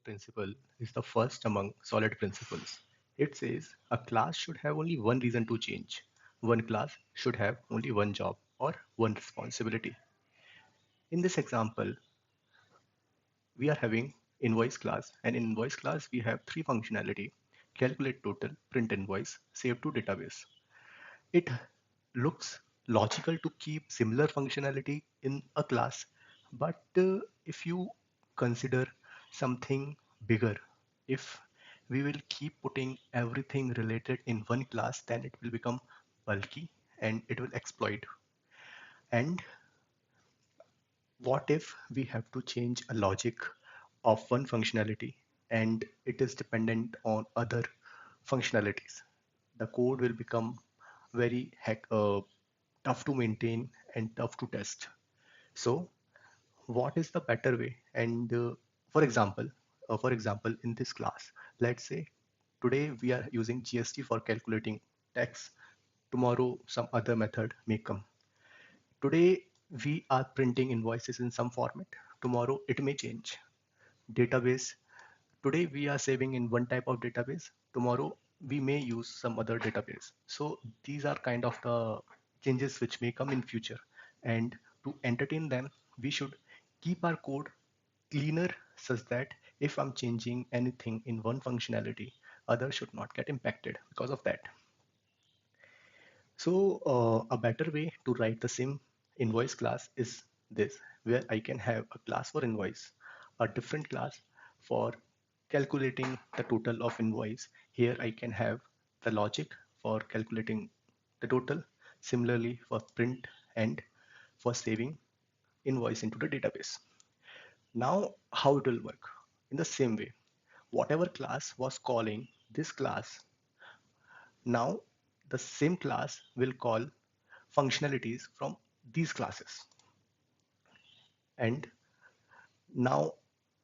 principle is the first among solid principles. It says a class should have only one reason to change. One class should have only one job or one responsibility. In this example, we are having invoice class, and in invoice class we have three functionality: calculate total, print invoice, save to database. It looks logical to keep similar functionality in a class, but if you consider something bigger, if we will keep putting everything related in one class, then it will become bulky and it will exploit. And what if we have to change a logic of one functionality and it is dependent on other functionalities? The code will become very tough to maintain and tough to test. So what is the better way? And for example, in this class, let's say today we are using GST for calculating tax. Tomorrow some other method may come. Today we are printing invoices in some format. Tomorrow it may change. Database. Today we are saving in one type of database. Tomorrow we may use some other database. So these are kind of the changes which may come in future. And to entertain them, we should keep our code cleaner such that if I'm changing anything in one functionality, others should not get impacted because of that. So a better way to write the same invoice class is this, where I can have a class for invoice, a different class for calculating the total of invoice. Here I can have the logic for calculating the total, similarly for print and for saving invoice into the database. Now how it will work? In the same way, whatever class was calling this class, now the same class will call functionalities from these classes. And now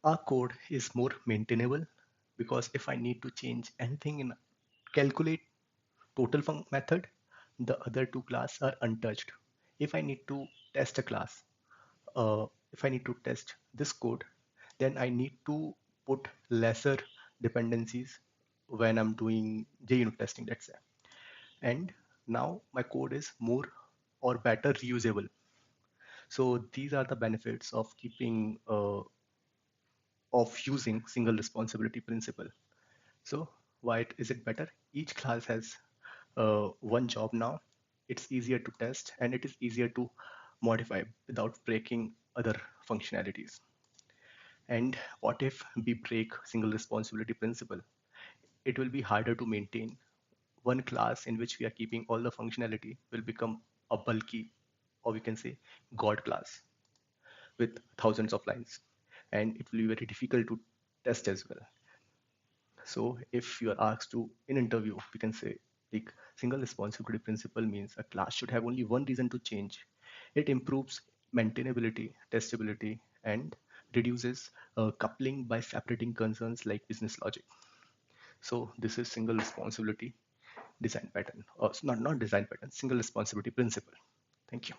our code is more maintainable, because if I need to change anything in calculate total method, the other two classes are untouched. If I need to test a class, if I need to test this code, then I need to put lesser dependencies when I'm doing JUnit testing, let's say. And now my code is more or better reusable. So these are the benefits of using single responsibility principle. So why is it better? Each class has one job now. It's easier to test and it is easier to modify without breaking other functionalities. And what if we break single responsibility principle? It will be harder to maintain. One class in which we are keeping all the functionality will become a bulky, or we can say God class with thousands of lines, and it will be very difficult to test as well. So if you are asked to in interview, we can say like single responsibility principle means a class should have only one reason to change. It improves maintainability, testability, and reduces coupling by separating concerns like business logic. So this is single responsibility design pattern, or not design pattern, single responsibility principle. Thank you.